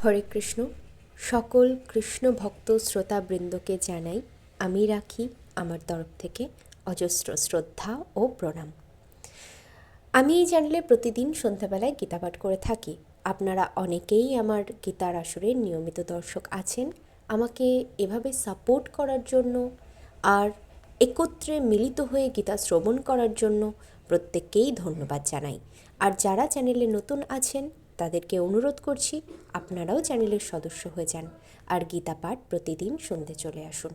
হরে কৃষ্ণ। সকল কৃষ্ণ ভক্ত শ্রোতাবৃন্দকে জানাই আমি রাখি আমার তরফ থেকে অজস্র শ্রদ্ধা ও প্রণাম। আমি এই চ্যানেলে প্রতিদিন সন্ধ্যাবেলায় গীতা পাঠ করে থাকি। আপনারা অনেকেই আমার গীতার আসরের নিয়মিত দর্শক আছেন। আমাকে এভাবে সাপোর্ট করার জন্য আর একত্রে মিলিত হয়ে গীতা শ্রবণ করার জন্য প্রত্যেককেই ধন্যবাদ জানাই। আর যারা চ্যানেলে নতুন আছেন তাদেরকে অনুরোধ করছি আপনারাও চ্যানেলের সদস্য হয়ে যান আর গীতা পাঠ প্রতিদিন শুনতে চলে আসুন।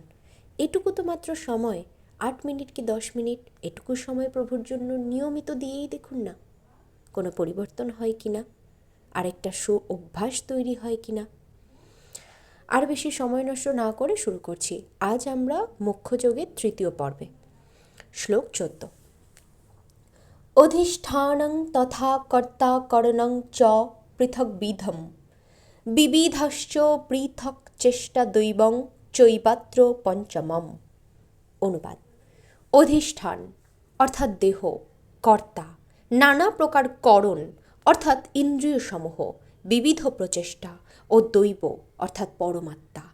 এটুকু তো মাত্র সময়, 8 মিনিট কি 10 মিনিট, এটুকু সময় প্রভুর জন্য নিয়মিত দিয়েই দেখুন না কোনো পরিবর্তন হয় কি না, আরেকটা অভ্যাস তৈরি হয় কি না। আর বেশি সময় নষ্ট না করে শুরু করছি। আজ আমরা মোক্ষযোগের তৃতীয় পর্বে। শ্লোক 14। অধিষ্ঠানং তথা কর্তা করণং চ পৃথগ্বিধম বিবিধশ্চ পৃথক চেষ্টা দৈবং চৈবাত্র পঞ্চমম। অনুবাদ: অধিষ্ঠান অর্থাৎ দেহ, কর্তা, নানা প্রকার করণ অর্থাৎ ইন্দ্রিয়সমূহ, বিবিধ প্রচেষ্টা ও দৈব অর্থাৎ পরমাত্মা,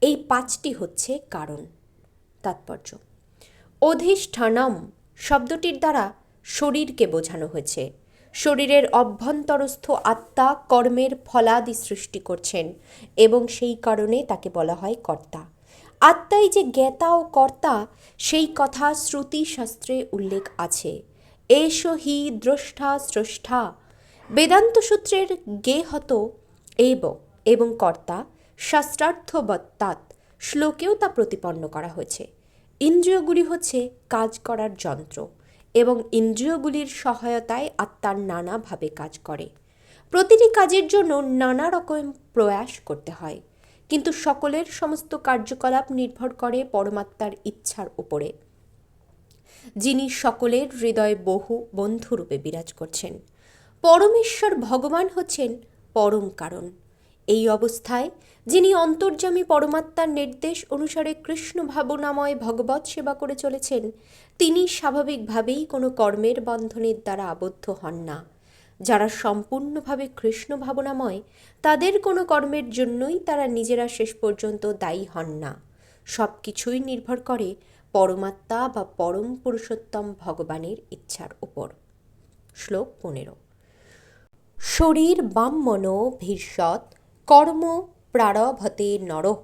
এই 5টি হচ্ছে কারণ। তাৎপর্য: অধিষ্ঠানম শব্দটির দ্বারা শরীরকে বোঝানো হয়েছে। শরীরের অভ্যন্তরস্থ আত্মা কর্মের ফলাদি সৃষ্টি করছেন এবং সেই কারণে তাকে বলা হয় কর্তা। আত্মাই যে জ্ঞাতা ও কর্তা সেই কথা শ্রুতি শাস্ত্রে উল্লেখ আছে। এষ হি দ্রষ্টা স্রষ্টা। বেদান্ত সূত্রের গেহত এবং কর্তা শাস্ত্রার্থবত্তাৎ শ্লোকেও তা প্রতিপন্ন করা হয়েছে। ইন্দ্রিয়গুলি হচ্ছে কাজ করার যন্ত্র এবং ইন্দ্রিয়গুলির সহায়তায় আত্মার নানাভাবে কাজ করে। প্রতিটি কাজের জন্য নানা রকম প্রয়াস করতে হয়, কিন্তু সকলের সমস্ত কার্যকলাপ নির্ভর করে পরমাত্মার ইচ্ছার উপরে, যিনি সকলের হৃদয়ে বহু বন্ধুরূপে বিরাজ করছেন। পরমেশ্বর ভগবান হচ্ছেন পরম কারণ। এই অবস্থায় যিনি অন্তর্যামী পরমাত্মার নির্দেশ অনুসারে কৃষ্ণ ভাবনাময় ভগবৎ সেবা করে চলেছেন, তিনি স্বাভাবিকভাবেই কোনো কর্মের বন্ধনের দ্বারা আবদ্ধ হন না। যারা সম্পূর্ণভাবে কৃষ্ণ ভাবনাময়, তাদের কোনো কর্মের জন্যই তারা নিজেরা শেষ পর্যন্ত দায়ী হন না। সব কিছুই নির্ভর করে পরমাত্মা বা পরম পুরুষোত্তম ভগবানের ইচ্ছার উপর। শ্লোক 15। শরীর বামমনো ভীর্ষৎ কর্ম প্রারভতে নরঃ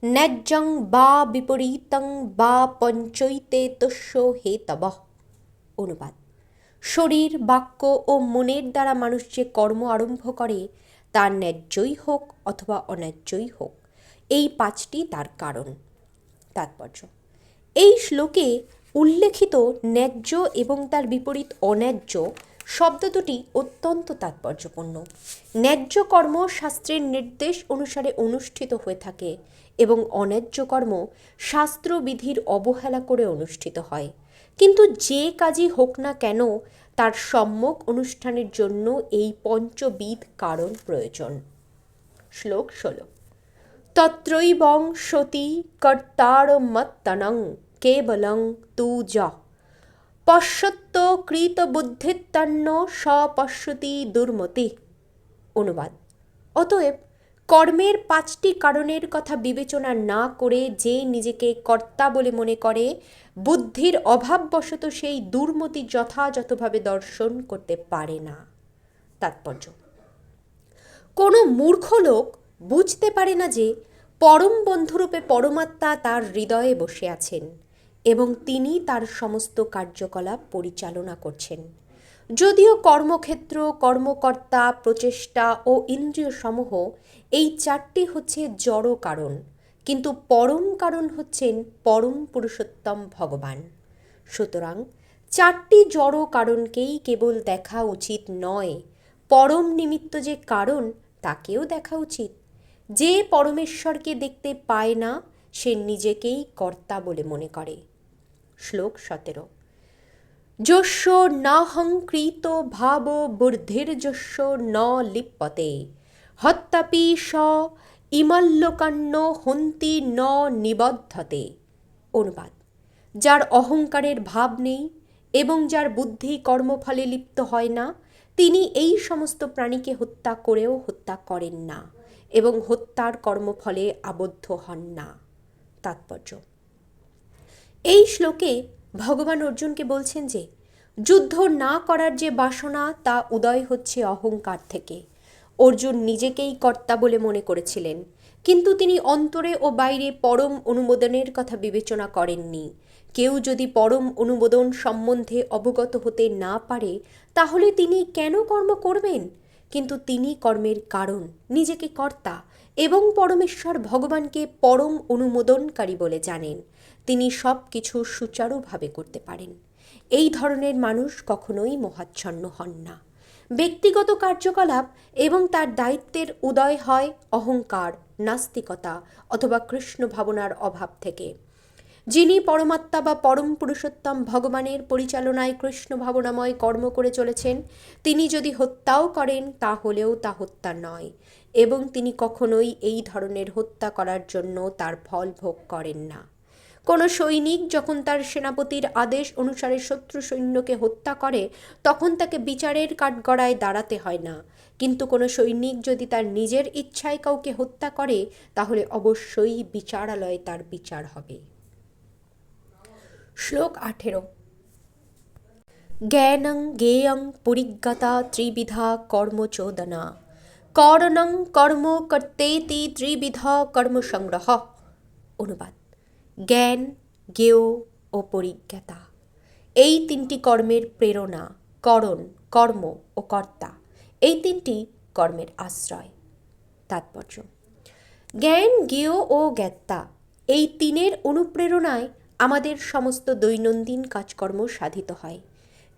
ন্যায্যং বা বিপরীতং বা পঞ্চৈতে তস্য হেতবঃ। অনুবাদ: শরীর, বাক্য ও মনের দ্বারা মানুষ যে কর্ম আরম্ভ করে তা ন্যায্যই হোক অথবা অন্যায্যই হোক, এই 5টি তার কারণ। তাৎপর্য: এই শ্লোকে উল্লেখিত ন্যায্য এবং তার বিপরীত অন্যায্য শব্দ দুটি অত্যন্ত তাৎপর্যপূর্ণ। ন্যায্য কর্ম শাস্ত্রের নির্দেশ অনুসারে অনুষ্ঠিত হয়ে থাকে এবং অন্যায্য কর্ম শাস্ত্রবিধির অবহেলা করে অনুষ্ঠিত হয়। কিন্তু যে কাজই হোক না কেন তার সম্যক অনুষ্ঠানের জন্য এই পঞ্চবিধ কারণ প্রয়োজন। শ্লোক 16। তত্রৈবং সতি কর্তারমত্তনং কেবলং তু যঃ পশ্যত্য কৃতবুদ্ধিত্তন্ন সপশ্যতি দুর্মতি। অনুবাদ: অতএব কর্মের 5টি কারণের কথা বিবেচনা না করে যে নিজেকে কর্তা বলে মনে করে, বুদ্ধির অভাববশত সেই দুর্মতি যথাযথভাবে দর্শন করতে পারে না। তাৎপর্য: কোনো মূর্খ লোক বুঝতে পারে না যে পরম বন্ধুরূপে পরমাত্মা তার হৃদয়ে বসে আছেন এবং তিনি তার সমস্ত কার্যকলাপ পরিচালনা করছেন। যদিও কর্মক্ষেত্র, কর্মকর্তা, প্রচেষ্টা ও ইন্দ্রিয় সমূহ এই 4টি হচ্ছে জড় কারণ, কিন্তু পরম কারণ হচ্ছেন পরম পুরুষোত্তম ভগবান। সুতরাং 4টি জড় কারণকেই কেবল দেখা উচিত নয়, পরম নিমিত্ত যে কারণ তাকেও দেখা উচিত। যে পরমেশ্বরকে দেখতে পায় না সে নিজেকেই কর্তা বলে মনে করে। শ্লোক 17। যস্য নাহংকৃত ভাব বুদ্ধির্যস্য ন লিপ্যতে হত্যাপি স ইমাল্লোকান্ন হন্তি ন নিবদ্ধতে। অনুবাদ: যার অহংকারের ভাব নেই এবং যার বুদ্ধি কর্মফলে লিপ্ত হয় না, তিনি এই সমস্ত প্রাণীকে হত্যা করেও হত্যা করেন না এবং হত্যার কর্মফলে আবদ্ধ হন না। তাৎপর্য: এই শ্লোকে ভগবান অর্জুনকে বলছেন যে যুদ্ধ না করার যে বাসনা তা উদয় হচ্ছে অহংকার থেকে। অর্জুন নিজেকেই কর্তা বলে মনে করেছিলেন, কিন্তু তিনি অন্তরে ও বাইরে পরম অনুমোদনের কথা বিবেচনা করেননি। কেউ যদি পরম অনুমোদন সম্বন্ধে অবগত হতে না পারে তাহলে তিনি কেন কর্ম করবেন? কিন্তু তিনি কর্মের কারণ, নিজেকে কর্তা এবং পরমেশ্বর ভগবানকে পরম অনুমোদনকারী বলে জানেন। তিনি সব কিছু সুচারুভাবে করতে পারেন। এই ধরনের মানুষ কখনোই মোহাচ্ছন্ন হন না। ব্যক্তিগত কার্যকলাপ এবং তার দায়িত্বের উদয় হয় অহংকার, নাস্তিকতা অথবা কৃষ্ণ ভাবনার অভাব থেকে। যিনি পরমাত্মা বা পরম পুরুষোত্তম ভগবানের পরিচালনায় কৃষ্ণ ভাবনাময় কর্ম করে চলেছেন, তিনি যদি হত্যাও করেন তাহলেও তা হত্যা নয়, এবং তিনি কখনোই এই ধরনের হত্যা করার জন্য তার ফল ভোগ করেন না। কোনো সৈনিক যখন তার সেনাপতির আদেশ অনুসারে শত্রু সৈন্যকে হত্যা করে তখন তাকে বিচারের কাঠগড়ায় দাঁড়াতে হয় না, কিন্তু কোনো সৈনিক যদি তার নিজের ইচ্ছায় কাউকে হত্যা করে তাহলে অবশ্যই বিচারালয়ে তার বিচার হবে। শ্লোক 18। জ্ঞানং জ্ঞেয়ং পরিজ্ঞাতা ত্রিবিধা কর্মচোদনা করণং কর্ম কর্তেতি ত্রিবিধ কর্মসংগ্রহ। অনুবাদ: জ্ঞান, জ্ঞেয় ও পরিজ্ঞাতা এই তিনটি কর্মের প্রেরণা। করণ, কর্ম ও কর্তা এই তিনটি কর্মের আশ্রয়। তাৎপর্য: জ্ঞান, জ্ঞেয় ও জ্ঞাতা এই তিনের অনুপ্রেরণায় আমাদের সমস্ত দৈনন্দিন কাজকর্ম সাধিত হয়।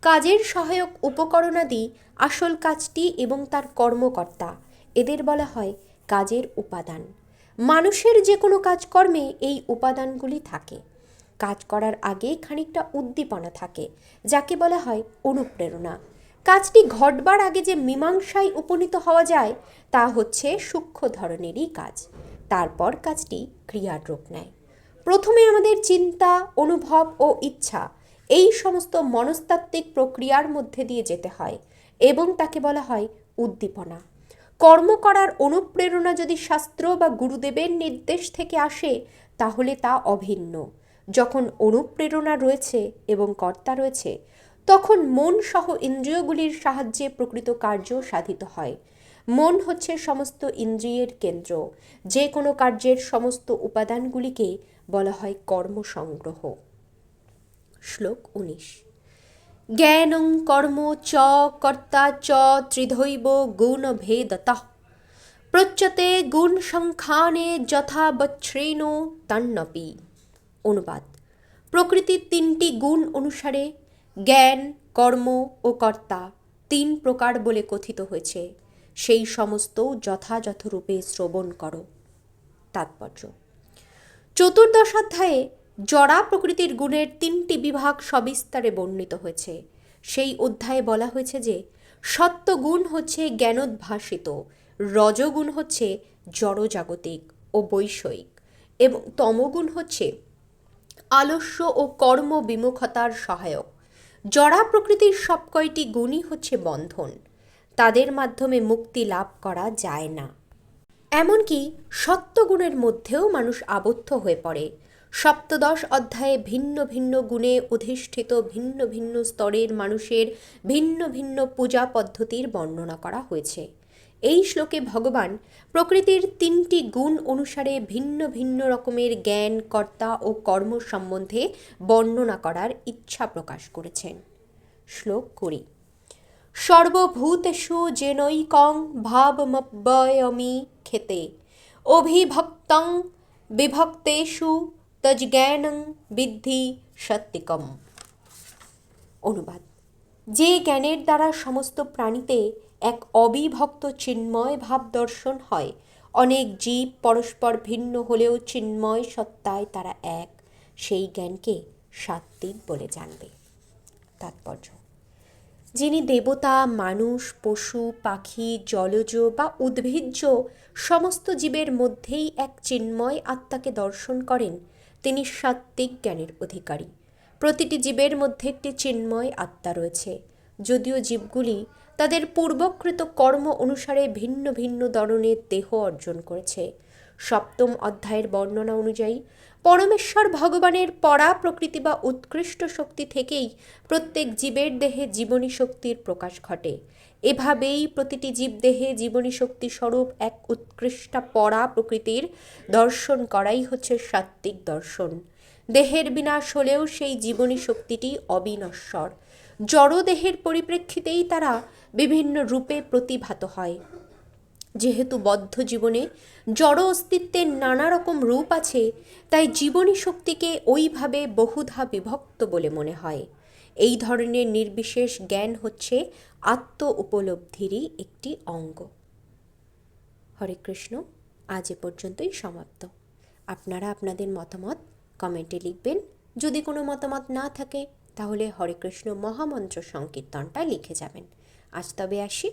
কাজের সহায়ক উপকরণাদি আসল কাজটি এবং তার কর্মকর্তা, এদের বলা হয় কাজের উপাদান। মানুষের যে কোনো কাজকর্মে এই উপাদানগুলি থাকে। কাজ করার আগে খানিকটা উদ্দীপনা থাকে, যাকে বলা হয় অনুপ্রেরণা। কাজটি ঘটবার আগে যে মীমাংসায় উপনীত হওয়া যায় তা হচ্ছে সূক্ষ্ম ধরনেরই কাজ। তারপর কাজটি ক্রিয়ার রূপ নেয়। প্রথমে আমাদের চিন্তা, অনুভব ও ইচ্ছা এই সমস্ত মনস্তাত্ত্বিক প্রক্রিয়ার মধ্যে দিয়ে যেতে হয় এবং তাকে বলা হয় উদ্দীপনা। কর্ম করার অনুপ্রেরণা যদি শাস্ত্র বা গুরুদেবের নির্দেশ থেকে আসে তাহলে তা অভিন্ন। যখন অনুপ্রেরণা রয়েছে এবং কর্তা রয়েছে তখন মন সহ ইন্দ্রিয়গুলির সাহায্যে প্রকৃত কার্য সাধিত হয়। মন হচ্ছে সমস্ত ইন্দ্রিয়ের কেন্দ্র। যে কোনো কার্যের সমস্ত উপাদানগুলিকে বলা হয় কর্মসংগ্রহ। শ্লোক 19। জ্ঞানং কর্ম চ কর্তা চ ত্রিধৈব গুণভেদতঃ প্রচ্যতে গুণ সংখ্যানে যথা বচ্ছ্রেণ তন্নপি। অনুবাদ: প্রকৃতির তিনটি গুণ অনুসারে জ্ঞান, কর্ম ও কর্তা তিন প্রকার বলে কথিত হয়েছে, সেই সমস্ত যথাযথ রূপে শ্রবণ করো। তাৎপর্য: চতুর্দশ অধ্যায়ে জড়া প্রকৃতির গুণের তিনটি বিভাগ সবিস্তারে বর্ণিত হয়েছে। সেই অধ্যায়ে বলা হয়েছে যে সত্ত্বগুণ হচ্ছে জ্ঞানোদ্ভাসিত, রজগুণ হচ্ছে জড়জাগতিক ও বৈষয়িক এবং তমগুণ হচ্ছে আলস্য ও কর্ম বিমুখতার সহায়ক। জড়া প্রকৃতির সব কয়টি গুণই হচ্ছে বন্ধন, তাদের মাধ্যমে মুক্তি লাভ করা যায় না। এমনকি সত্ত্বগুণের মধ্যেও মানুষ আবদ্ধ হয়ে পড়ে। সপ্তদশ অধ্যায়ে ভিন্ন ভিন্ন গুণে অধিষ্ঠিত ভিন্ন ভিন্ন স্তরের মানুষের ভিন্ন ভিন্ন পূজা পদ্ধতির বর্ণনা করা হয়েছে। এই শ্লোকে ভগবান প্রকৃতির তিনটি গুণ অনুসারে ভিন্ন ভিন্ন রকমের জ্ঞান, কর্তা ও কর্ম সম্বন্ধে বর্ণনা করার ইচ্ছা প্রকাশ করেছেন। শ্লোক 20। সর্বভূতেষু যেনৈকং ভাবমব্যয়মি ক্ষেতে অভিভক্তং বিভক্তেষু তজ্জ্ঞানং বিদ্ধি সত্ত্বিকম। অনুবাদ: যে জ্ঞানের দ্বারা সমস্ত প্রাণীতে এক অবিভক্ত চিন্ময় ভাব দর্শন হয়, অনেক জীব পরস্পর ভিন্ন হলেও চিন্ময় সত্তায় তারা এক, সেই জ্ঞানকে সাত্ত্বিক বলে জানবে। তাৎপর্য: যিনি দেবতা, মানুষ, পশু, পাখি, জলজ বা উদ্ভিজ্জ সমস্ত জীবের মধ্যেই এক চিন্ময় আত্মাকে দর্শন করেন তিনি সাত্ত্বিক জ্ঞানের অধিকারী। প্রতিটি জীবের মধ্যে একটি চিন্ময় আত্মা রয়েছে, যদিও জীবগুলি তাদের পূর্বকৃত কর্ম অনুসারে ভিন্ন ভিন্ন ধরনের দেহ অর্জন করেছে। সপ্তম অধ্যায়ের বর্ণনা অনুযায়ী পরমেশ্বর ভগবানের পরা প্রকৃতি বা উৎকৃষ্ট শক্তি থেকেই প্রত্যেক জীবের দেহে জীবনী শক্তির প্রকাশ ঘটে। এভাবেই প্রতিটি জীবদেহে জীবনী শক্তি স্বরূপ এক উৎকৃষ্টা পরা প্রকৃতির দর্শন করাই হচ্ছে সাত্ত্বিক দর্শন। দেহের বিনাশ হলেও সেই জীবনী শক্তিটি অবিনশ্বর। জড়দেহের পরিপ্রেক্ষিতেই তারা বিভিন্ন রূপে প্রতিভাত হয়। যেহেতু বদ্ধ জীবনে জড় অস্তিত্বের নানা রকম রূপ আছে, তাই জীবনী শক্তিকে ওইভাবে বহুধা বিভক্ত বলে মনে হয়। এই ধরনের নির্বিশেষ জ্ঞান হচ্ছে আত্ম উপলব্ধিরই একটি অঙ্গ। হরে কৃষ্ণ। আজ এ পর্যন্তই সমাপ্ত। আপনারা আপনাদের মতামত কমেন্টে লিখবেন। যদি কোনো মতামত না থাকে তাহলে হরে কৃষ্ণ মহামন্ত্র সংকীর্তনটা লিখে যাবেন। আজ তবে আসি।